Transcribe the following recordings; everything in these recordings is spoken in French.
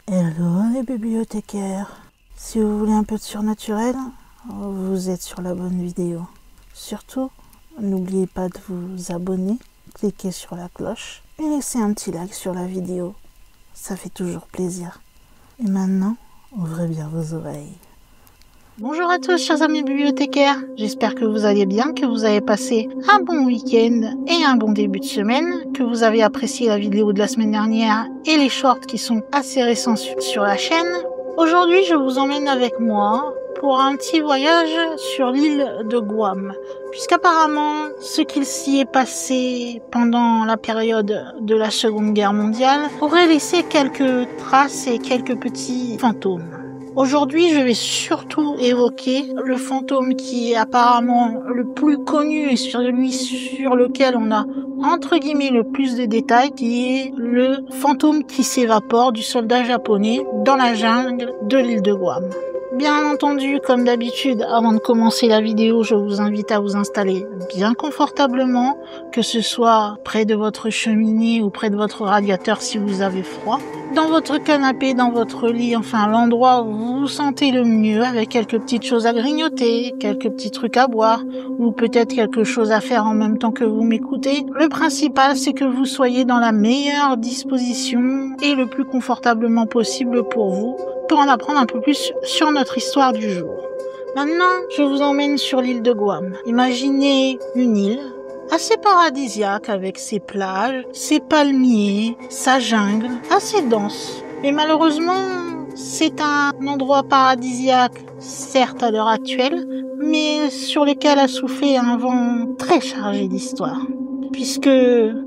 Hello les bibliothécaires. Si vous voulez un peu de surnaturel, vous êtes sur la bonne vidéo. Surtout, n'oubliez pas de vous abonner, cliquez sur la cloche et laissez un petit like sur la vidéo. Ça fait toujours plaisir. Et maintenant, ouvrez bien vos oreilles. Bonjour à tous chers amis bibliothécaires, j'espère que vous allez bien, que vous avez passé un bon week-end et un bon début de semaine, que vous avez apprécié la vidéo de la semaine dernière et les shorts qui sont assez récents sur la chaîne. Aujourd'hui je vous emmène avec moi pour un petit voyage sur l'île de Guam, puisqu'apparemment ce qu'il s'y est passé pendant la période de la Seconde Guerre mondiale aurait laissé quelques traces et quelques petits fantômes. Aujourd'hui, je vais surtout évoquer le fantôme qui est apparemment le plus connu et celui sur lequel on a entre guillemets le plus de détails, qui est le fantôme qui s'évapore du soldat japonais dans la jungle de l'île de Guam. Bien entendu, comme d'habitude, avant de commencer la vidéo, je vous invite à vous installer bien confortablement, que ce soit près de votre cheminée ou près de votre radiateur si vous avez froid, dans votre canapé, dans votre lit, enfin l'endroit où vous vous sentez le mieux, avec quelques petites choses à grignoter, quelques petits trucs à boire, ou peut-être quelque chose à faire en même temps que vous m'écoutez. Le principal, c'est que vous soyez dans la meilleure disposition et le plus confortablement possible pour vous, pour en apprendre un peu plus sur notre histoire du jour. Maintenant, je vous emmène sur l'île de Guam. Imaginez une île assez paradisiaque avec ses plages, ses palmiers, sa jungle, assez dense. Mais malheureusement, c'est un endroit paradisiaque, certes à l'heure actuelle, mais sur lequel a soufflé un vent très chargé d'histoire. Puisque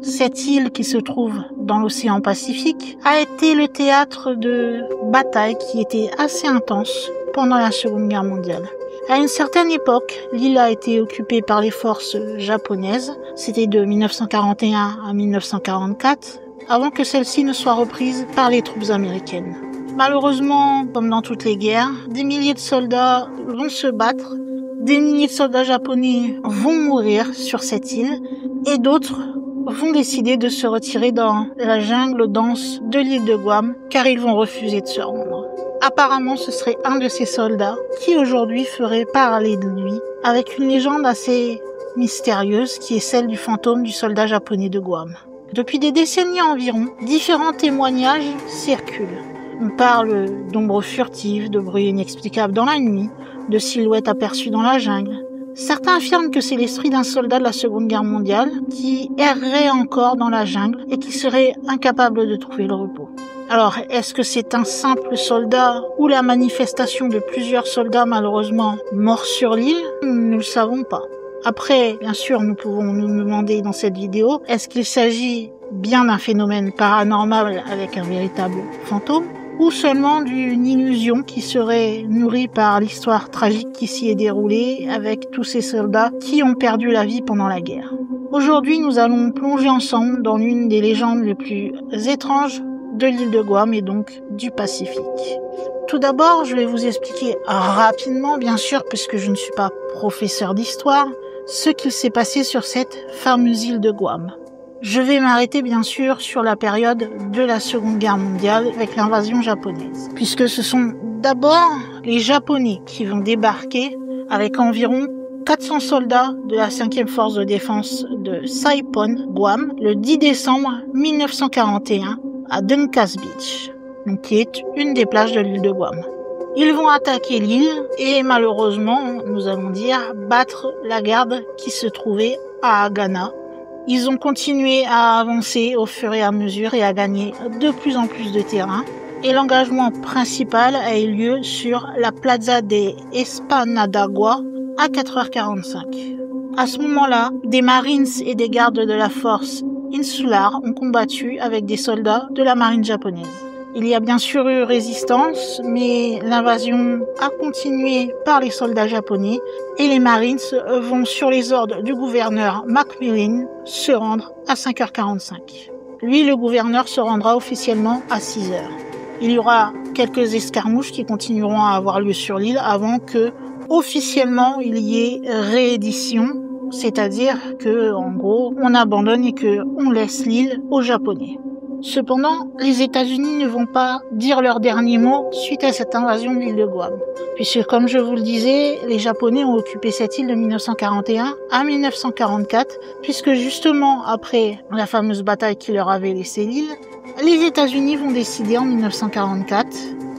cette île qui se trouve dans l'océan Pacifique a été le théâtre de batailles qui étaient assez intenses pendant la Seconde Guerre mondiale. À une certaine époque, l'île a été occupée par les forces japonaises, c'était de 1941 à 1944, avant que celle-ci ne soit reprise par les troupes américaines. Malheureusement, comme dans toutes les guerres, des milliers de soldats vont se battre, des milliers de soldats japonais vont mourir sur cette île, et d'autres vont décider de se retirer dans la jungle dense de l'île de Guam, car ils vont refuser de se rendre. Apparemment, ce serait un de ces soldats qui aujourd'hui ferait parler de lui, avec une légende assez mystérieuse qui est celle du fantôme du soldat japonais de Guam. Depuis des décennies environ, différents témoignages circulent. On parle d'ombres furtives, de bruits inexplicables dans la nuit, de silhouettes aperçues dans la jungle. Certains affirment que c'est l'esprit d'un soldat de la Seconde Guerre mondiale qui errerait encore dans la jungle et qui serait incapable de trouver le repos. Alors, est-ce que c'est un simple soldat ou la manifestation de plusieurs soldats malheureusement morts sur l'île? Nous ne le savons pas. Après, bien sûr, nous pouvons nous demander dans cette vidéo, est-ce qu'il s'agit bien d'un phénomène paranormal avec un véritable fantôme, ou seulement d'une illusion qui serait nourrie par l'histoire tragique qui s'y est déroulée avec tous ces soldats qui ont perdu la vie pendant la guerre. Aujourd'hui, nous allons plonger ensemble dans l'une des légendes les plus étranges de l'île de Guam et donc du Pacifique. Tout d'abord, je vais vous expliquer rapidement, bien sûr, puisque je ne suis pas professeur d'histoire, ce qu'il s'est passé sur cette fameuse île de Guam. Je vais m'arrêter bien sûr sur la période de la Seconde Guerre mondiale avec l'invasion japonaise, puisque ce sont d'abord les Japonais qui vont débarquer avec environ 400 soldats de la 5e force de défense de Saipan, Guam, le 10 décembre 1941 à Duncas Beach, donc qui est une des plages de l'île de Guam. Ils vont attaquer l'île et malheureusement, nous allons dire, battre la garde qui se trouvait à Hagana. Ils ont continué à avancer au fur et à mesure et à gagner de plus en plus de terrain. Et l'engagement principal a eu lieu sur la Plaza de Espanadagua à 4h45. À ce moment-là, des Marines et des gardes de la force Insular ont combattu avec des soldats de la marine japonaise. Il y a bien sûr eu résistance, mais l'invasion a continué par les soldats japonais et les Marines vont, sur les ordres du gouverneur Macmillan, se rendre à 5h45. Lui, le gouverneur, se rendra officiellement à 6h. Il y aura quelques escarmouches qui continueront à avoir lieu sur l'île avant que, officiellement, il y ait réédition, c'est-à-dire que, en gros, on abandonne et qu'on laisse l'île aux Japonais. Cependant, les États-Unis ne vont pas dire leur dernier mot suite à cette invasion de l'île de Guam. Puisque, comme je vous le disais, les Japonais ont occupé cette île de 1941 à 1944, puisque justement après la fameuse bataille qui leur avait laissé l'île, les États-Unis vont décider en 1944,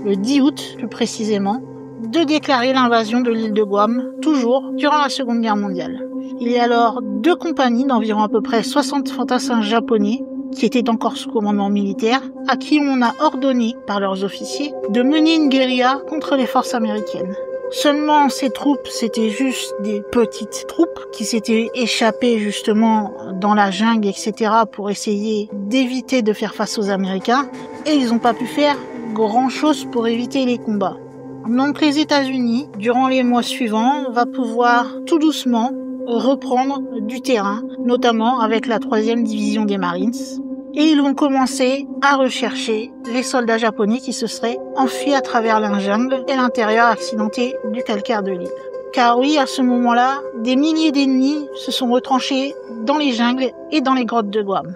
le 10 août plus précisément, de déclarer l'invasion de l'île de Guam, toujours durant la Seconde Guerre mondiale. Il y a alors 2 compagnies d'environ à peu près 60 fantassins japonais qui étaient encore sous commandement militaire, à qui on a ordonné, par leurs officiers, de mener une guérilla contre les forces américaines. Seulement, ces troupes, c'était juste des petites troupes qui s'étaient échappées justement dans la jungle, etc. pour essayer d'éviter de faire face aux Américains, et ils n'ont pas pu faire grand-chose pour éviter les combats. Donc les États-Unis, durant les mois suivants, vont pouvoir tout doucement reprendre du terrain, notamment avec la 3e division des Marines, et ils vont commencer à rechercher les soldats japonais qui se seraient enfuis à travers la jungle et l'intérieur accidenté du calcaire de l'île. Car oui, à ce moment-là, des milliers d'ennemis se sont retranchés dans les jungles et dans les grottes de Guam.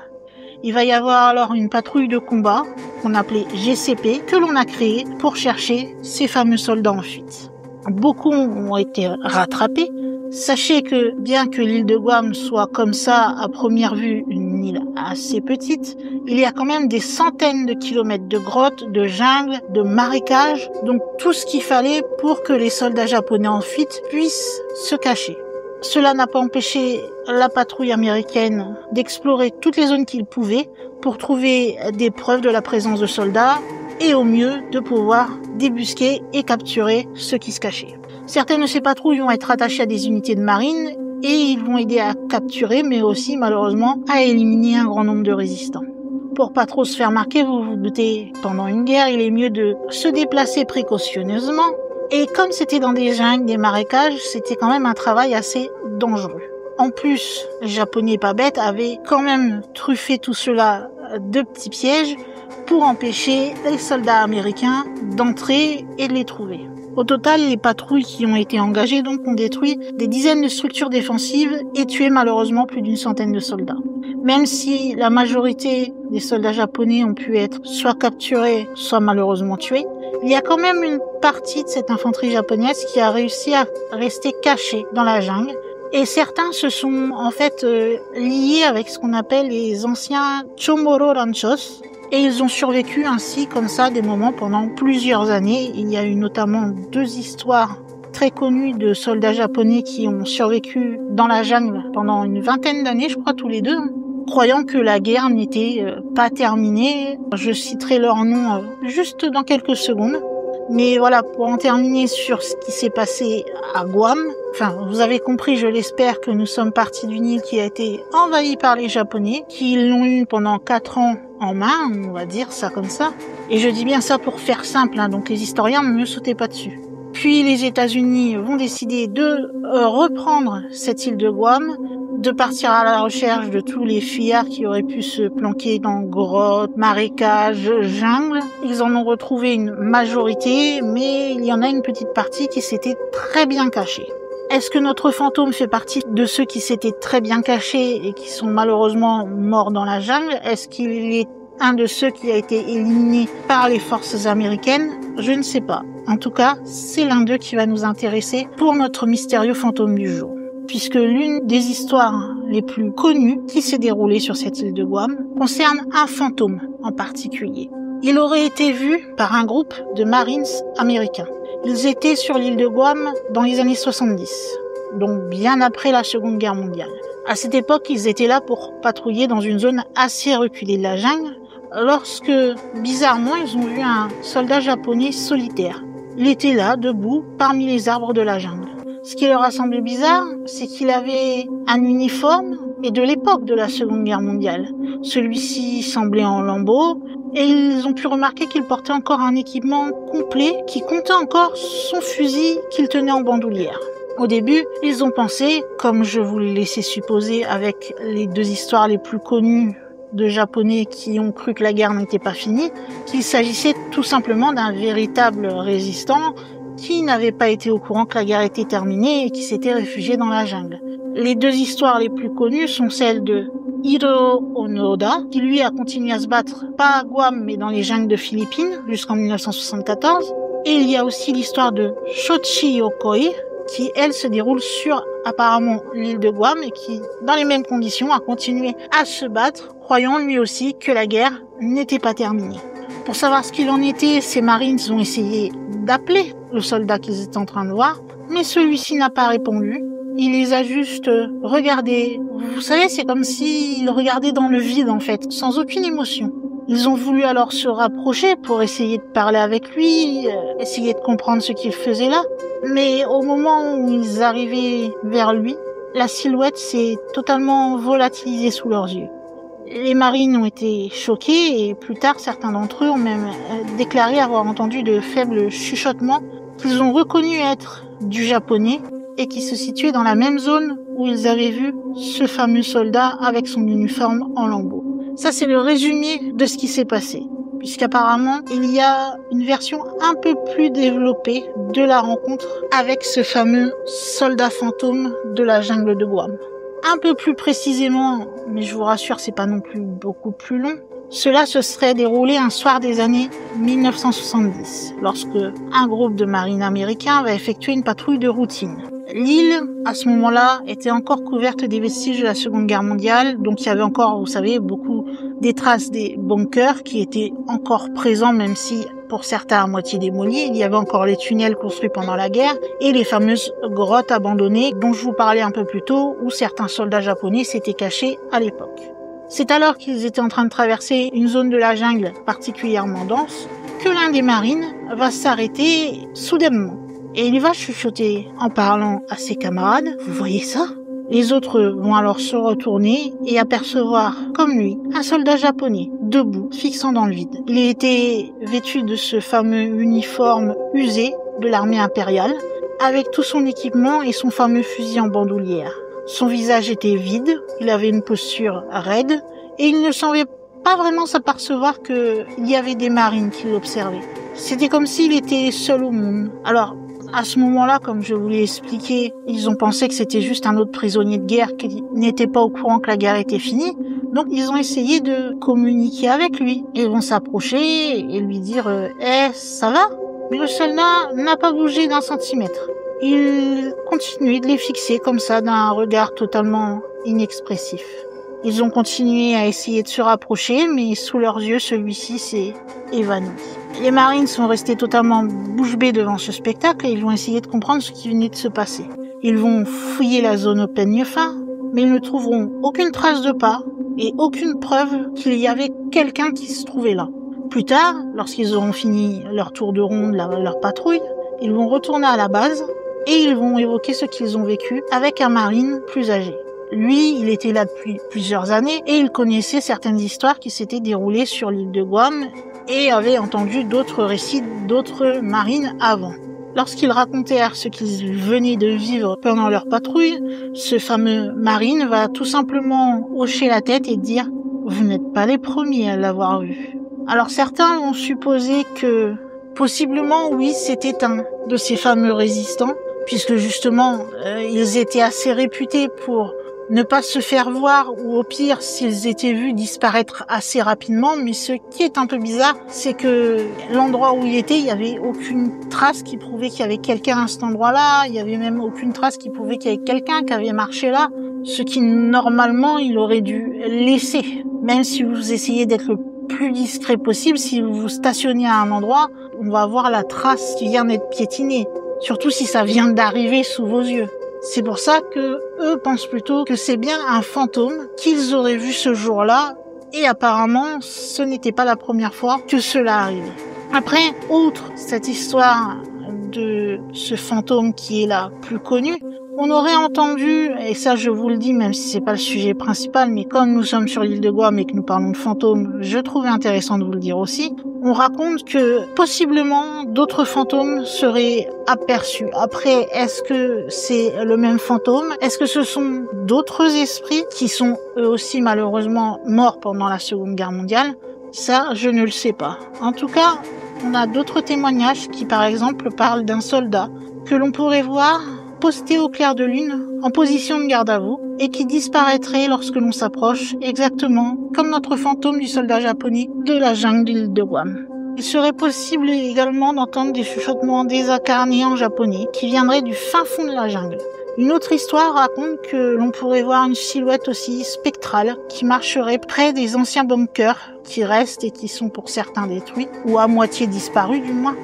Il va y avoir alors une patrouille de combat, qu'on appelait GCP, que l'on a créée pour chercher ces fameux soldats en fuite. Beaucoup ont été rattrapés. Sachez que bien que l'île de Guam soit comme ça à première vue une île assez petite, il y a quand même des centaines de kilomètres de grottes, de jungles, de marécages, donc tout ce qu'il fallait pour que les soldats japonais en fuite puissent se cacher. Cela n'a pas empêché la patrouille américaine d'explorer toutes les zones qu'ils pouvaient pour trouver des preuves de la présence de soldats et au mieux de pouvoir débusquer et capturer ceux qui se cachaient. Certaines de ces patrouilles vont être attachées à des unités de marine et ils vont aider à capturer, mais aussi malheureusement à éliminer un grand nombre de résistants. Pour pas trop se faire marquer, vous vous doutez, pendant une guerre, il est mieux de se déplacer précautionneusement. Et comme c'était dans des jungles, des marécages, c'était quand même un travail assez dangereux. En plus, les Japonais pas bêtes avaient quand même truffé tout cela de petits pièges pour empêcher les soldats américains d'entrer et de les trouver. Au total, les patrouilles qui ont été engagées donc ont détruit des dizaines de structures défensives et tué malheureusement plus d'une centaine de soldats. Même si la majorité des soldats japonais ont pu être soit capturés, soit malheureusement tués, il y a quand même une partie de cette infanterie japonaise qui a réussi à rester cachée dans la jungle. Et certains se sont en fait liés avec ce qu'on appelle les anciens Chomoro Ranchos. Et ils ont survécu ainsi, comme ça, des moments pendant plusieurs années. Il y a eu notamment 2 histoires très connues de soldats japonais qui ont survécu dans la jungle pendant une vingtaine d'années, je crois, tous les 2, croyant que la guerre n'était pas terminée. Je citerai leurs noms juste dans quelques secondes. Mais voilà, pour en terminer sur ce qui s'est passé à Guam, enfin, vous avez compris, je l'espère, que nous sommes partis d'une île qui a été envahie par les Japonais, qui l'ont eu pendant 4 ans en main, on va dire ça comme ça. Et je dis bien ça pour faire simple, hein, donc les historiens ne me sautez pas dessus. Puis les États-Unis vont décider de reprendre cette île de Guam, de partir à la recherche de tous les fuyards qui auraient pu se planquer dans grottes, marécages, jungles. Ils en ont retrouvé une majorité, mais il y en a une petite partie qui s'était très bien cachée. Est-ce que notre fantôme fait partie de ceux qui s'étaient très bien cachés et qui sont malheureusement morts dans la jungle? Est-ce qu'il est un de ceux qui a été éliminé par les forces américaines? Je ne sais pas. En tout cas, c'est l'un d'eux qui va nous intéresser pour notre mystérieux fantôme du jour. Puisque l'une des histoires les plus connues qui s'est déroulée sur cette île de Guam concerne un fantôme en particulier. Il aurait été vu par un groupe de Marines américains. Ils étaient sur l'île de Guam dans les années 70, donc bien après la Seconde Guerre mondiale. À cette époque, ils étaient là pour patrouiller dans une zone assez reculée de la jungle, lorsque, bizarrement, ils ont vu un soldat japonais solitaire. Il était là, debout, parmi les arbres de la jungle. Ce qui leur a semblé bizarre, c'est qu'il avait un uniforme, mais de l'époque de la Seconde Guerre mondiale. Celui-ci semblait en lambeaux, et ils ont pu remarquer qu'il portait encore un équipement complet qui comptait encore son fusil qu'il tenait en bandoulière. Au début, ils ont pensé, comme je vous le laissais supposer avec les 2 histoires les plus connues de Japonais qui ont cru que la guerre n'était pas finie, qu'il s'agissait tout simplement d'un véritable résistant qui n'avait pas été au courant que la guerre était terminée et qui s'était réfugié dans la jungle. Les 2 histoires les plus connues sont celles de Hiro Onoda, qui lui a continué à se battre, pas à Guam, mais dans les jungles de Philippines, jusqu'en 1974. Et il y a aussi l'histoire de Shochi Yokoi, qui, elle, se déroule sur, apparemment, l'île de Guam, et qui, dans les mêmes conditions, a continué à se battre, croyant lui aussi que la guerre n'était pas terminée. Pour savoir ce qu'il en était, ces Marines ont essayé d'appeler le soldat qu'ils étaient en train de voir, mais celui-ci n'a pas répondu. Il les a juste regardés. Vous savez, c'est comme s'ils regardaient dans le vide, en fait, sans aucune émotion. Ils ont voulu alors se rapprocher pour essayer de parler avec lui, essayer de comprendre ce qu'il faisait là. Mais au moment où ils arrivaient vers lui, la silhouette s'est totalement volatilisée sous leurs yeux. Les marines ont été choqués et plus tard, certains d'entre eux ont même déclaré avoir entendu de faibles chuchotements qu'ils ont reconnus être du japonais et qui se situaient dans la même zone où ils avaient vu ce fameux soldat avec son uniforme en lambeaux. Ça, c'est le résumé de ce qui s'est passé, puisqu'apparemment, il y a une version un peu plus développée de la rencontre avec ce fameux soldat fantôme de la jungle de Guam. Un peu plus précisément, mais je vous rassure, c'est pas non plus beaucoup plus long, cela se serait déroulé un soir des années 1970, lorsque un groupe de marines américains va effectuer une patrouille de routine. L'île, à ce moment-là, était encore couverte des vestiges de la Seconde Guerre mondiale, donc il y avait encore, vous savez, beaucoup des traces des bunkers qui étaient encore présents, même si pour certains à moitié démolis. Il y avait encore les tunnels construits pendant la guerre et les fameuses grottes abandonnées dont je vous parlais un peu plus tôt, où certains soldats japonais s'étaient cachés à l'époque. C'est alors qu'ils étaient en train de traverser une zone de la jungle particulièrement dense que l'un des marines va s'arrêter soudainement. Et il va chuchoter en parlant à ses camarades. Vous voyez ça? Les autres vont alors se retourner et apercevoir, comme lui, un soldat japonais, debout, fixant dans le vide. Il était vêtu de ce fameux uniforme usé de l'armée impériale, avec tout son équipement et son fameux fusil en bandoulière. Son visage était vide, il avait une posture raide, et il ne semblait pas vraiment s'apercevoir qu'il y avait des marines qui l'observaient. C'était comme s'il était seul au monde. Alors, à ce moment-là, comme je vous l'ai expliqué, ils ont pensé que c'était juste un autre prisonnier de guerre qui n'était pas au courant que la guerre était finie. Donc, ils ont essayé de communiquer avec lui. Ils vont s'approcher et lui dire « ça va ?» Mais le soldat n'a pas bougé d'un centimètre. Il continuait de les fixer comme ça d'un regard totalement inexpressif. Ils ont continué à essayer de se rapprocher, mais sous leurs yeux, celui-ci s'est évanoui. Les marines sont restés totalement bouche bée devant ce spectacle et ils vont essayer de comprendre ce qui venait de se passer. Ils vont fouiller la zone au peigne fin, mais ils ne trouveront aucune trace de pas et aucune preuve qu'il y avait quelqu'un qui se trouvait là. Plus tard, lorsqu'ils auront fini leur tour de ronde, leur patrouille, ils vont retourner à la base et ils vont évoquer ce qu'ils ont vécu avec un marine plus âgé. Lui, il était là depuis plusieurs années et il connaissait certaines histoires qui s'étaient déroulées sur l'île de Guam et avait entendu d'autres récits d'autres marines avant. Lorsqu'ils racontèrent ce qu'ils venaient de vivre pendant leur patrouille, ce fameux marine va tout simplement hocher la tête et dire « Vous n'êtes pas les premiers à l'avoir vu ». Alors certains ont supposé que possiblement oui, c'était un de ces fameux résistants, puisque justement ils étaient assez réputés pour ne pas se faire voir ou au pire s'ils étaient vus disparaître assez rapidement. Mais ce qui est un peu bizarre, c'est que l'endroit où il était, il n'y avait aucune trace qui prouvait qu'il y avait quelqu'un à cet endroit-là, il n'y avait même aucune trace qui prouvait qu'il y avait quelqu'un qui avait marché là, ce qui normalement il aurait dû laisser. Même si vous essayez d'être le plus discret possible, si vous vous stationnez à un endroit, on va voir la trace qui vient d'être piétinée, surtout si ça vient d'arriver sous vos yeux. C'est pour ça que eux pensent plutôt que c'est bien un fantôme qu'ils auraient vu ce jour-là, et apparemment ce n'était pas la première fois que cela arrivait. Après, outre cette histoire de ce fantôme qui est la plus connue, on aurait entendu, et ça je vous le dis même si c'est pas le sujet principal, mais comme nous sommes sur l'île de Guam et que nous parlons de fantômes, je trouvais intéressant de vous le dire aussi, on raconte que possiblement d'autres fantômes seraient aperçus. Après, est-ce que c'est le même fantôme? Est-ce que ce sont d'autres esprits qui sont eux aussi malheureusement morts pendant la Seconde Guerre mondiale? Ça, je ne le sais pas. En tout cas, on a d'autres témoignages qui par exemple parlent d'un soldat que l'on pourrait voir postés au clair de lune, en position de garde à vous, et qui disparaîtraient lorsque l'on s'approche, exactement comme notre fantôme du soldat japonais de la jungle de l'île de Guam. Il serait possible également d'entendre des chuchotements désincarnés en japonais, qui viendraient du fin fond de la jungle. Une autre histoire raconte que l'on pourrait voir une silhouette aussi spectrale qui marcherait près des anciens bunkers qui restent et qui sont pour certains détruits, ou à moitié disparus du moins,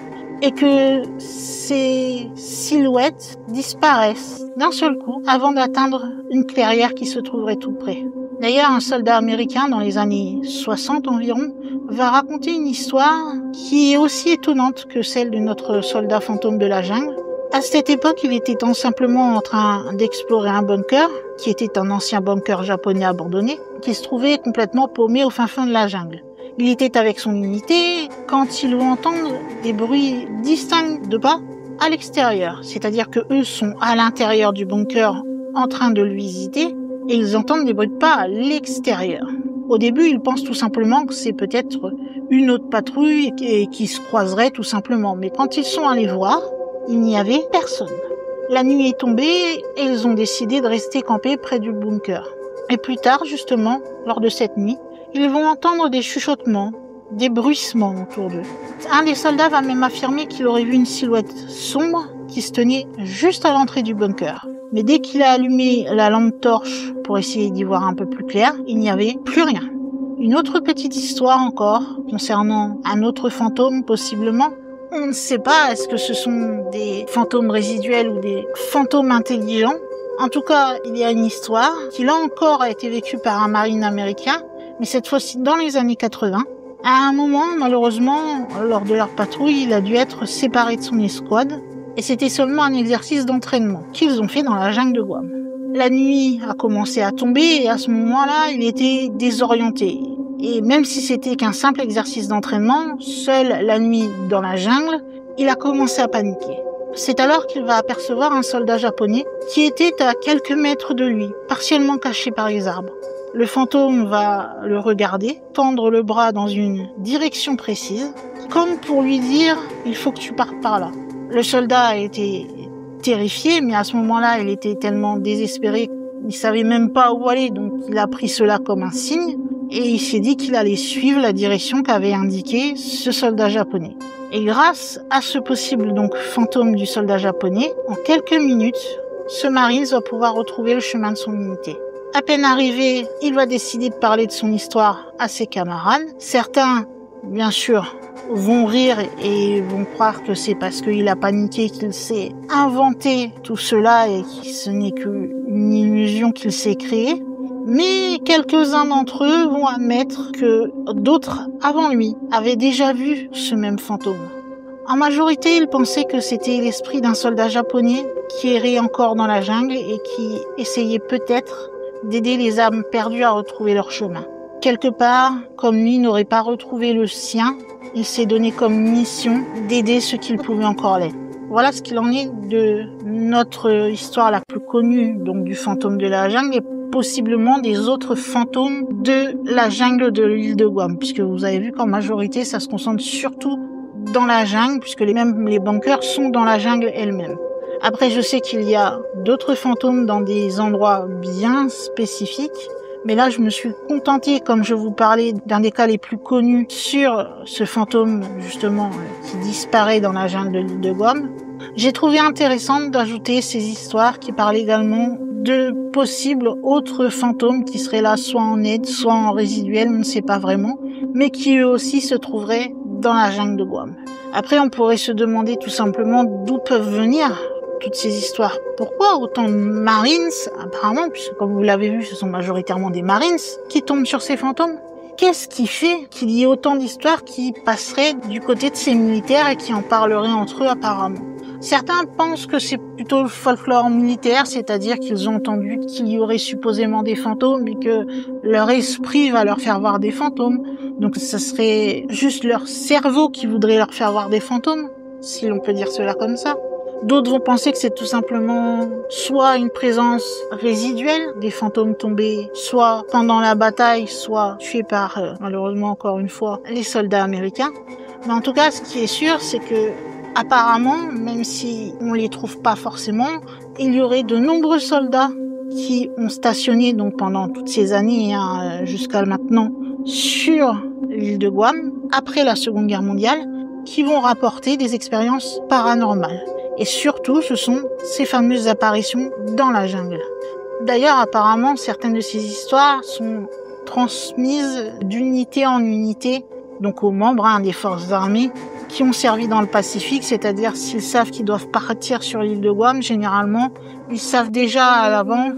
et que ces silhouettes disparaissent d'un seul coup avant d'atteindre une clairière qui se trouverait tout près. D'ailleurs, un soldat américain dans les années 60 environ va raconter une histoire qui est aussi étonnante que celle de notre soldat fantôme de la jungle. À cette époque, il était simplement en train d'explorer un bunker, qui était un ancien bunker japonais abandonné, qui se trouvait complètement paumé au fin fond de la jungle. Il était avec son unité quand ils vont entendre des bruits distincts de pas à l'extérieur. C'est-à-dire que eux sont à l'intérieur du bunker en train de le visiter et ils entendent des bruits de pas à l'extérieur. Au début, ils pensent tout simplement que c'est peut-être une autre patrouille qui se croiserait tout simplement. Mais quand ils sont allés voir, il n'y avait personne. La nuit est tombée et ils ont décidé de rester campés près du bunker. Et plus tard, justement, lors de cette nuit, ils vont entendre des chuchotements, des bruissements autour d'eux. Un des soldats va même affirmer qu'il aurait vu une silhouette sombre qui se tenait juste à l'entrée du bunker. Mais dès qu'il a allumé la lampe torche pour essayer d'y voir un peu plus clair, il n'y avait plus rien. Une autre petite histoire encore, concernant un autre fantôme possiblement. On ne sait pas, est-ce que ce sont des fantômes résiduels ou des fantômes intelligents. En tout cas, il y a une histoire qui là encore a été vécue par un marine américain, mais cette fois-ci dans les années 80. À un moment, malheureusement, lors de leur patrouille, il a dû être séparé de son escouade, et c'était seulement un exercice d'entraînement qu'ils ont fait dans la jungle de Guam. La nuit a commencé à tomber, et à ce moment-là, il était désorienté. Et même si c'était qu'un simple exercice d'entraînement, seul la nuit dans la jungle, il a commencé à paniquer. C'est alors qu'il va apercevoir un soldat japonais qui était à quelques mètres de lui, partiellement caché par les arbres. Le fantôme va le regarder, tendre le bras dans une direction précise, comme pour lui dire « il faut que tu partes par là ». Le soldat a été terrifié, mais à ce moment-là, il était tellement désespéré qu'il savait même pas où aller, donc il a pris cela comme un signe. Et il s'est dit qu'il allait suivre la direction qu'avait indiquée ce soldat japonais. Et grâce à ce possible fantôme du soldat japonais, en quelques minutes, ce marine va pouvoir retrouver le chemin de son unité. À peine arrivé, il va décider de parler de son histoire à ses camarades. Certains, bien sûr, vont rire et vont croire que c'est parce qu'il a paniqué qu'il s'est inventé tout cela et que ce n'est qu'une illusion qu'il s'est créée. Mais quelques-uns d'entre eux vont admettre que d'autres, avant lui, avaient déjà vu ce même fantôme. En majorité, ils pensaient que c'était l'esprit d'un soldat japonais qui errait encore dans la jungle et qui essayait peut-être d'aider les âmes perdues à retrouver leur chemin. Quelque part, comme lui n'aurait pas retrouvé le sien, il s'est donné comme mission d'aider ceux qui pouvaient encore l'être. Voilà ce qu'il en est de notre histoire la plus connue, donc du fantôme de la jungle, et possiblement des autres fantômes de la jungle de l'île de Guam, puisque vous avez vu qu'en majorité, ça se concentre surtout dans la jungle, puisque les bunkers sont dans la jungle elle-même. Après, je sais qu'il y a d'autres fantômes dans des endroits bien spécifiques, mais là, je me suis contentée, comme je vous parlais, d'un des cas les plus connus sur ce fantôme, justement, qui disparaît dans la jungle de l'île de Guam. J'ai trouvé intéressant d'ajouter ces histoires qui parlent également de possibles autres fantômes qui seraient là soit en aide, soit en résiduel, on ne sait pas vraiment, mais qui eux aussi se trouveraient dans la jungle de Guam. Après, on pourrait se demander tout simplement d'où peuvent venir toutes ces histoires. Pourquoi autant de Marines, apparemment, puisque comme vous l'avez vu, ce sont majoritairement des Marines qui tombent sur ces fantômes? Qu'est-ce qui fait qu'il y ait autant d'histoires qui passeraient du côté de ces militaires et qui en parleraient entre eux apparemment? Certains pensent que c'est plutôt le folklore militaire, c'est-à-dire qu'ils ont entendu qu'il y aurait supposément des fantômes et que leur esprit va leur faire voir des fantômes. Donc ça serait juste leur cerveau qui voudrait leur faire voir des fantômes, si l'on peut dire cela comme ça. D'autres vont penser que c'est tout simplement soit une présence résiduelle, des fantômes tombés soit pendant la bataille, soit tués par, malheureusement encore une fois, les soldats américains. Mais en tout cas, ce qui est sûr, c'est que apparemment, même si on les trouve pas forcément, il y aurait de nombreux soldats qui ont stationné donc pendant toutes ces années jusqu'à maintenant sur l'île de Guam après la Seconde Guerre mondiale, qui vont rapporter des expériences paranormales. Et surtout, ce sont ces fameuses apparitions dans la jungle. D'ailleurs, apparemment, certaines de ces histoires sont transmises d'unité en unité, donc aux membres des forces armées qui ont servi dans le Pacifique, c'est-à-dire s'ils savent qu'ils doivent partir sur l'île de Guam, généralement, ils savent déjà à l'avance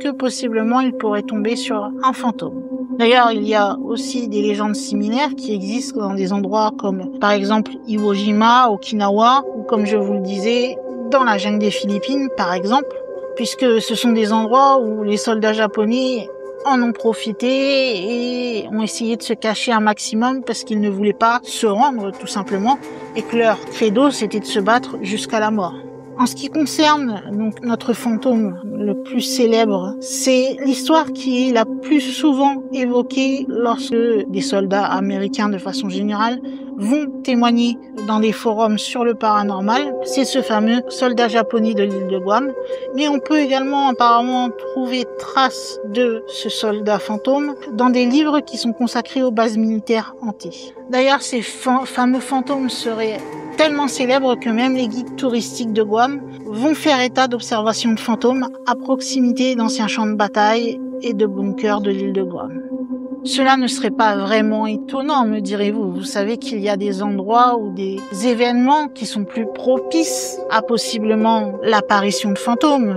que possiblement ils pourraient tomber sur un fantôme. D'ailleurs, il y a aussi des légendes similaires qui existent dans des endroits comme par exemple Iwo Jima, Okinawa, ou comme je vous le disais, dans la jungle des Philippines par exemple, puisque ce sont des endroits où les soldats japonais en ont profité et ont essayé de se cacher un maximum parce qu'ils ne voulaient pas se rendre tout simplement, et que leur credo c'était de se battre jusqu'à la mort. En ce qui concerne donc notre fantôme le plus célèbre, c'est l'histoire qui est la plus souvent évoquée lorsque des soldats américains de façon générale vont témoigner dans des forums sur le paranormal. C'est ce fameux soldat japonais de l'île de Guam. Mais on peut également apparemment trouver trace de ce soldat fantôme dans des livres qui sont consacrés aux bases militaires hantées. D'ailleurs, ces fameux fantômes seraient tellement célèbres que même les guides touristiques de Guam vont faire état d'observations de fantômes à proximité d'anciens champs de bataille et de bunkers de l'île de Guam. Cela ne serait pas vraiment étonnant, me direz-vous. Vous savez qu'il y a des endroits ou des événements qui sont plus propices à possiblement l'apparition de fantômes.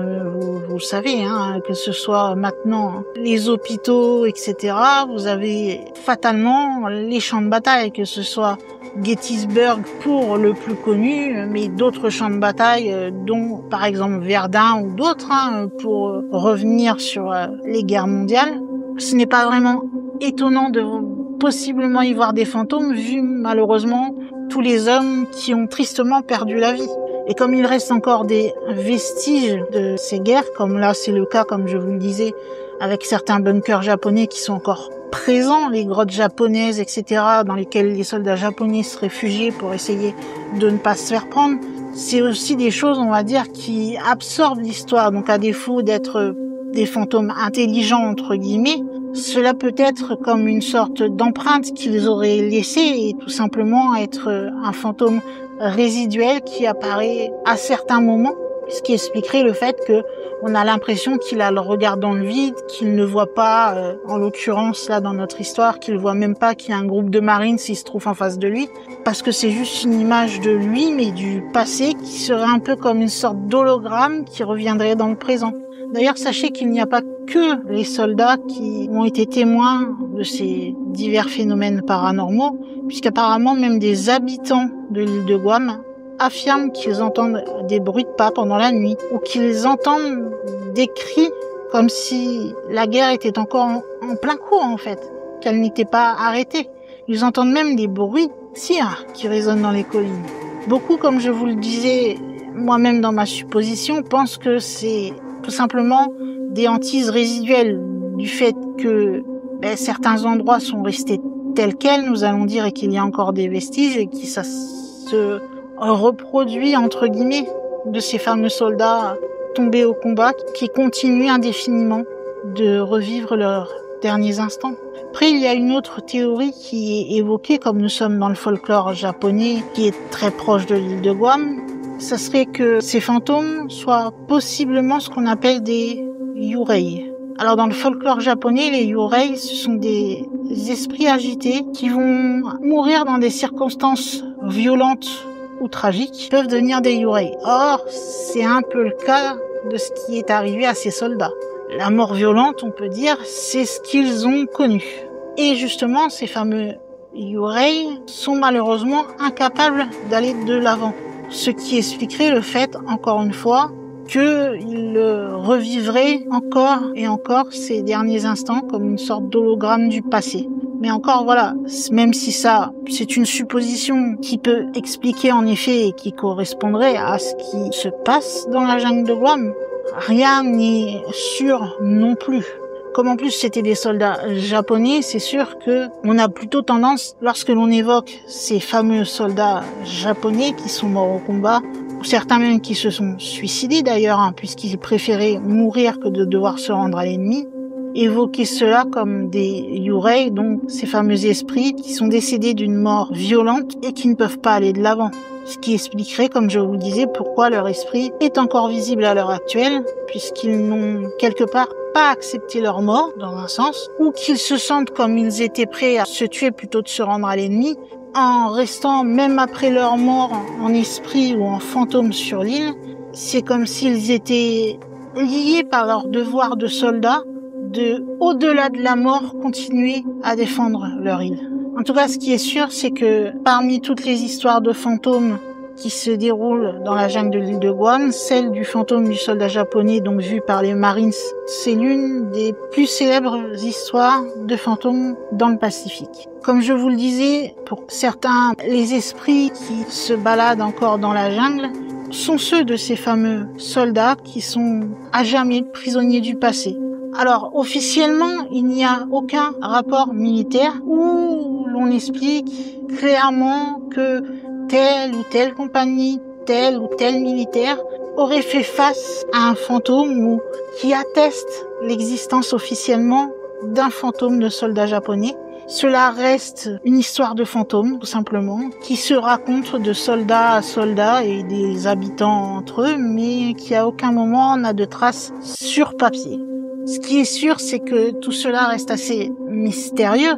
Vous le savez, que ce soit maintenant les hôpitaux, etc. Vous avez fatalement les champs de bataille, que ce soit Gettysburg pour le plus connu, mais d'autres champs de bataille, dont par exemple Verdun ou d'autres, pour revenir sur les guerres mondiales. Ce n'est pas vraiment étonnant de possiblement y voir des fantômes, vu malheureusement tous les hommes qui ont tristement perdu la vie. Et comme il reste encore des vestiges de ces guerres, comme là c'est le cas, comme je vous le disais, avec certains bunkers japonais qui sont encore présents, les grottes japonaises, etc., dans lesquelles les soldats japonais se réfugiaient pour essayer de ne pas se faire prendre, c'est aussi des choses, on va dire, qui absorbent l'histoire. Donc à défaut d'être des fantômes intelligents, entre guillemets, cela peut être comme une sorte d'empreinte qu'ils auraient laissée et tout simplement être un fantôme résiduel qui apparaît à certains moments, ce qui expliquerait le fait que on a l'impression qu'il a le regard dans le vide, qu'il ne voit pas, en l'occurrence là dans notre histoire, qu'il voit même pas qu'il y a un groupe de marines s'il se trouve en face de lui, parce que c'est juste une image de lui mais du passé qui serait un peu comme une sorte d'hologramme qui reviendrait dans le présent. D'ailleurs, sachez qu'il n'y a pas que les soldats qui ont été témoins de ces divers phénomènes paranormaux, puisqu'apparemment même des habitants de l'île de Guam affirment qu'ils entendent des bruits de pas pendant la nuit, ou qu'ils entendent des cris comme si la guerre était encore en plein cours en fait, qu'elle n'était pas arrêtée. Ils entendent même des bruits de tir qui résonnent dans les collines. Beaucoup, comme je vous le disais moi-même dans ma supposition, pensent que c'est tout simplement des hantises résiduelles du fait que certains endroits sont restés tels quels, nous allons dire, et qu'il y a encore des vestiges et que ça se reproduit entre guillemets de ces fameux soldats tombés au combat qui continuent indéfiniment de revivre leurs derniers instants. Après, il y a une autre théorie qui est évoquée, comme nous sommes dans le folklore japonais qui est très proche de l'île de Guam. Ça serait que ces fantômes soient possiblement ce qu'on appelle des yurei. Alors dans le folklore japonais, les yurei, ce sont des esprits agités qui vont mourir dans des circonstances violentes ou tragiques, qui peuvent devenir des yurei. Or, c'est un peu le cas de ce qui est arrivé à ces soldats. La mort violente, on peut dire, c'est ce qu'ils ont connu. Et justement, ces fameux yurei sont malheureusement incapables d'aller de l'avant. Ce qui expliquerait le fait, encore une fois, qu'ils revivraient encore et encore ces derniers instants comme une sorte d'hologramme du passé. Mais encore voilà, même si ça, c'est une supposition qui peut expliquer en effet et qui correspondrait à ce qui se passe dans la jungle de Guam, rien n'est sûr non plus. Comme en plus c'était des soldats japonais, c'est sûr que on a plutôt tendance, lorsque l'on évoque ces fameux soldats japonais qui sont morts au combat, certains même qui se sont suicidés d'ailleurs, puisqu'ils préféraient mourir que de devoir se rendre à l'ennemi, évoquaient cela comme des Yurei, donc ces fameux esprits qui sont décédés d'une mort violente et qui ne peuvent pas aller de l'avant. Ce qui expliquerait, comme je vous le disais, pourquoi leur esprit est encore visible à l'heure actuelle, puisqu'ils n'ont quelque part pas accepté leur mort, dans un sens, ou qu'ils se sentent comme ils étaient prêts à se tuer plutôt de se rendre à l'ennemi, en restant même après leur mort en esprit ou en fantôme sur l'île. C'est comme s'ils étaient liés par leur devoir de soldats de, au-delà de la mort, continuer à défendre leur île. En tout cas, ce qui est sûr, c'est que parmi toutes les histoires de fantômes qui se déroulent dans la jungle de l'île de Guam, celle du fantôme du soldat japonais, donc vu par les Marines, c'est l'une des plus célèbres histoires de fantômes dans le Pacifique. Comme je vous le disais, pour certains, les esprits qui se baladent encore dans la jungle sont ceux de ces fameux soldats qui sont à jamais prisonniers du passé. Alors, officiellement, il n'y a aucun rapport militaire où l'on explique clairement que telle ou telle compagnie, tel ou tel militaire aurait fait face à un fantôme ou qui atteste l'existence officiellement d'un fantôme de soldat japonais. Cela reste une histoire de fantôme, tout simplement, qui se raconte de soldat à soldat et des habitants entre eux, mais qui à aucun moment n'a de traces sur papier. Ce qui est sûr, c'est que tout cela reste assez mystérieux.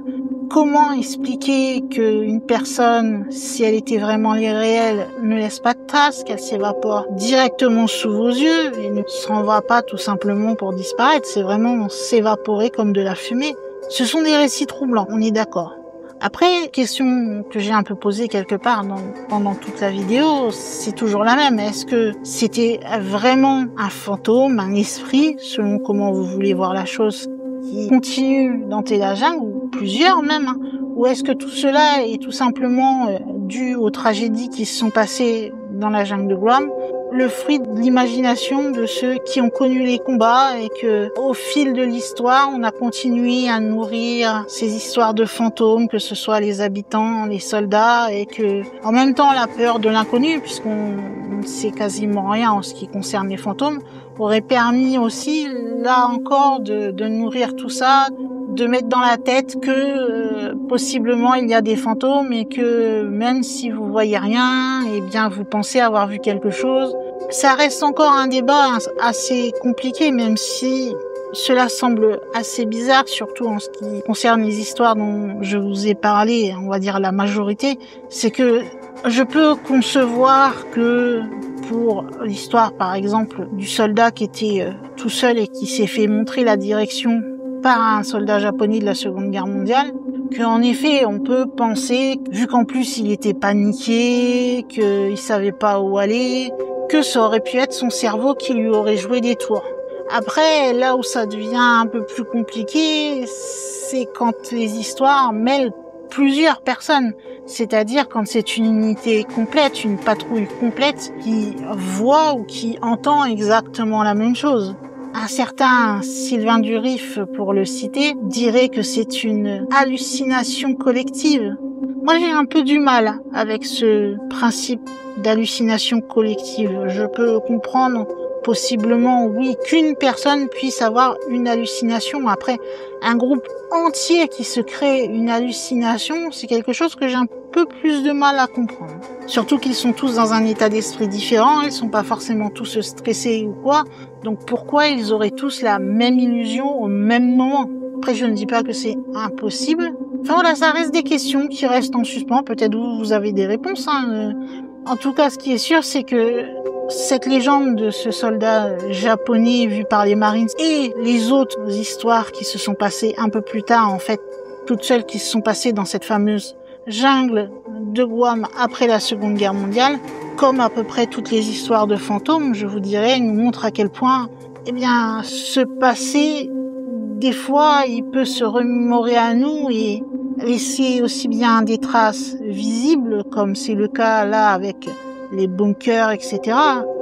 Comment expliquer qu'une personne, si elle était vraiment réelle, ne laisse pas de traces, qu'elle s'évapore directement sous vos yeux et ne s'en va pas tout simplement pour disparaître, c'est vraiment s'évaporer comme de la fumée. Ce sont des récits troublants, on est d'accord. Après, question que j'ai un peu posée quelque part pendant toute la vidéo, c'est toujours la même. Est-ce que c'était vraiment un fantôme, un esprit, selon comment vous voulez voir la chose, qui continue d'hanter la jungle, ou plusieurs même, ou est-ce que tout cela est tout simplement dû aux tragédies qui se sont passées dans la jungle de Guam, le fruit de l'imagination de ceux qui ont connu les combats et que, au fil de l'histoire, on a continué à nourrir ces histoires de fantômes, que ce soit les habitants, les soldats, et que, en même temps, la peur de l'inconnu, puisqu'on ne sait quasiment rien en ce qui concerne les fantômes, aurait permis aussi, là encore, de nourrir tout ça, de mettre dans la tête que possiblement il y a des fantômes et que même si vous voyez rien, eh bien vous pensez avoir vu quelque chose. Ça reste encore un débat assez compliqué, même si cela semble assez bizarre, surtout en ce qui concerne les histoires dont je vous ai parlé, on va dire la majorité. C'est que je peux concevoir que pour l'histoire, par exemple, du soldat qui était tout seul et qui s'est fait montrer la direction par un soldat japonais de la Seconde Guerre mondiale, qu'en effet, on peut penser, vu qu'en plus il était paniqué, qu'il savait pas où aller, que ça aurait pu être son cerveau qui lui aurait joué des tours. Après, là où ça devient un peu plus compliqué, c'est quand les histoires mêlent plusieurs personnes. C'est-à-dire quand c'est une unité complète, une patrouille complète qui voit ou qui entend exactement la même chose. Un certain Sylvain Durif, pour le citer, dirait que c'est une hallucination collective. Moi, j'ai un peu du mal avec ce principe d'hallucination collective. Je peux comprendre possiblement, oui, qu'une personne puisse avoir une hallucination. Après, un groupe entier qui se crée une hallucination, c'est quelque chose que j'ai un peu plus de mal à comprendre. Surtout qu'ils sont tous dans un état d'esprit différent, ils sont pas forcément tous stressés ou quoi, donc pourquoi ils auraient tous la même illusion au même moment? Après, je ne dis pas que c'est impossible. Enfin voilà, ça reste des questions qui restent en suspens, peut-être vous avez des réponses. En tout cas, ce qui est sûr, c'est que cette légende de ce soldat japonais vu par les Marines et les autres histoires qui se sont passées un peu plus tard, en fait, toutes celles qui se sont passées dans cette fameuse jungle de Guam après la Seconde Guerre mondiale, comme à peu près toutes les histoires de fantômes, je vous dirais, nous montrent à quel point, eh bien, ce passé, des fois, il peut se remémorer à nous et laisser aussi bien des traces visibles, comme c'est le cas là avec les bunkers, etc.,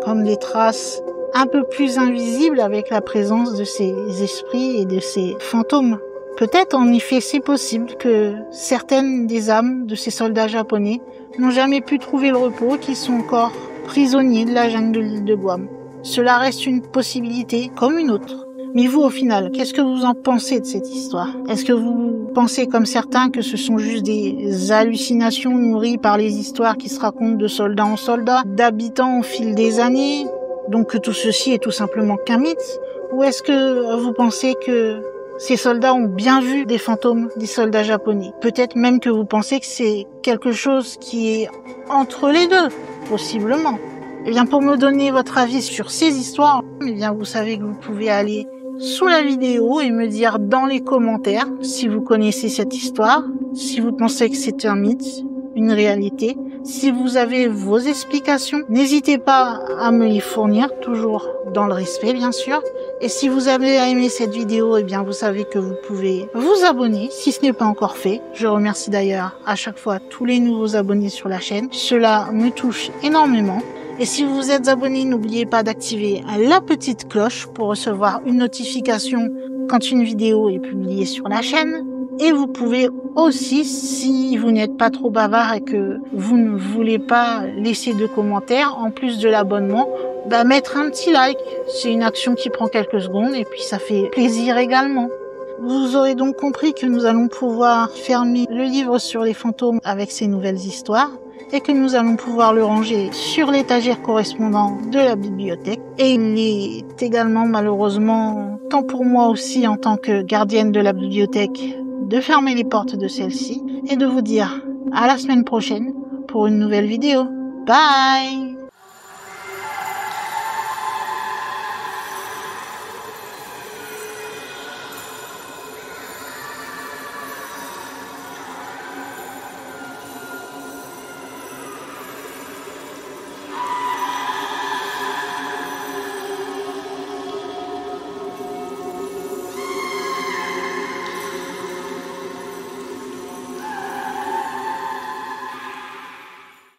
comme des traces un peu plus invisibles avec la présence de ces esprits et de ces fantômes. Peut-être en effet c'est possible que certaines des âmes de ces soldats japonais n'ont jamais pu trouver le repos, qu'ils sont encore prisonniers de la jungle de l'île de Guam. Cela reste une possibilité comme une autre. Mais vous, au final, qu'est-ce que vous en pensez de cette histoire? Est-ce que vous pensez, comme certains, que ce sont juste des hallucinations nourries par les histoires qui se racontent de soldat en soldat, d'habitants au fil des années, donc que tout ceci est tout simplement qu'un mythe? Ou est-ce que vous pensez que ces soldats ont bien vu des fantômes des soldats japonais? Peut-être même que vous pensez que c'est quelque chose qui est entre les deux, possiblement. Eh bien, pour me donner votre avis sur ces histoires, eh bien, vous savez que vous pouvez aller sous la vidéo et me dire dans les commentaires si vous connaissez cette histoire, si vous pensez que c'est un mythe, une réalité. Si vous avez vos explications, n'hésitez pas à me les fournir, toujours dans le respect bien sûr. Et si vous avez aimé cette vidéo, eh bien vous savez que vous pouvez vous abonner si ce n'est pas encore fait. Je remercie d'ailleurs à chaque fois tous les nouveaux abonnés sur la chaîne. Cela me touche énormément. Et si vous vous êtes abonné, n'oubliez pas d'activer la petite cloche pour recevoir une notification quand une vidéo est publiée sur la chaîne. Et vous pouvez aussi, si vous n'êtes pas trop bavard et que vous ne voulez pas laisser de commentaires, en plus de l'abonnement, mettre un petit like. C'est une action qui prend quelques secondes et puis ça fait plaisir également. Vous aurez donc compris que nous allons pouvoir fermer le livre sur les fantômes avec ces nouvelles histoires et que nous allons pouvoir le ranger sur l'étagère correspondante de la bibliothèque. Et il est également malheureusement temps pour moi aussi en tant que gardienne de la bibliothèque de fermer les portes de celle-ci et de vous dire à la semaine prochaine pour une nouvelle vidéo. Bye!